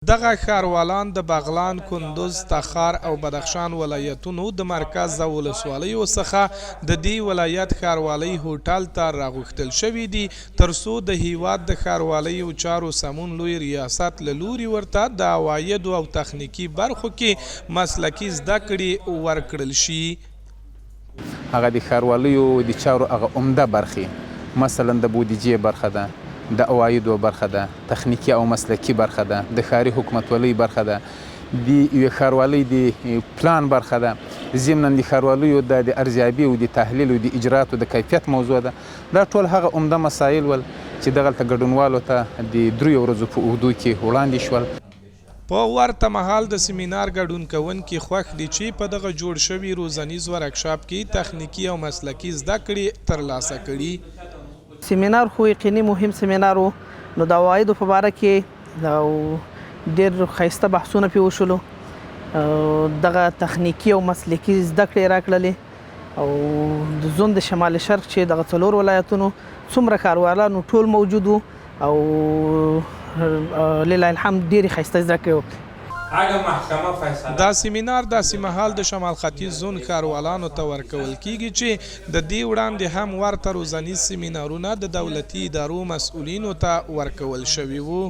دغه ښاروالان د بغلان، کندوز، تخار او بدخشان ولایتونو د مرکز د ولسوالیو څخه د دې ولایت ښاروالۍ هوټل ته راغوښتل شوي دي ترڅو د هیواد د ښاروالۍ چارو سمون لوی ریاست له لوري ورته د عوایدو او تخنیکي برخو کې مسلکي زده کړې ورکړل شي. هغه د ښاروالیو د چارو هغه عمده برخې مثلا د بودیجې برخه ده، د عوایدو برخه ده، تخنیکي او مسلکي برخه ده، د ښاري حکومتولۍ برخه ده، د یوې ښاروالۍ د پلان برخه ده، ضمناً د ښاروالیو د ارزیابي او د تحلیل او د اجراتو د کیفیت موضوع ده. دا ټول هغه عمده مسایل ول چې دغلته ګډونوالو ته د 3 ورځو په اوږدو کې وړاندې شول. په ورته مهال د سیمینار ګډون کوونکي خوښ دي چې په دغه جوړ شوي روزنیز ورکشاپ کې تخنیکي او مسلکي زده کړې ترلاسه کړي. سیمینار خو یقیني مهم سیمینار و، نو د عوایدو په باره کې ډېر ښایسته بحثونه پرې وشولو. دغه تخنیکي او مسلکي زده کړې راکړلې او د زون د شمال شرق چې دغه 4 ولایتونو څومره ښاروالانو ټول موجود وو او لله الحمد ډېرې ښایسته زده کړې وکړې. دا سیمینار داسې مهال د شمال ختیځ زون ښاروالانو ته ورکول کیږي چې د دې وړاندې هم ورته روزنیز سیمینارونه د دولتي ادارو مسؤلینو ته ورکول شوي وو.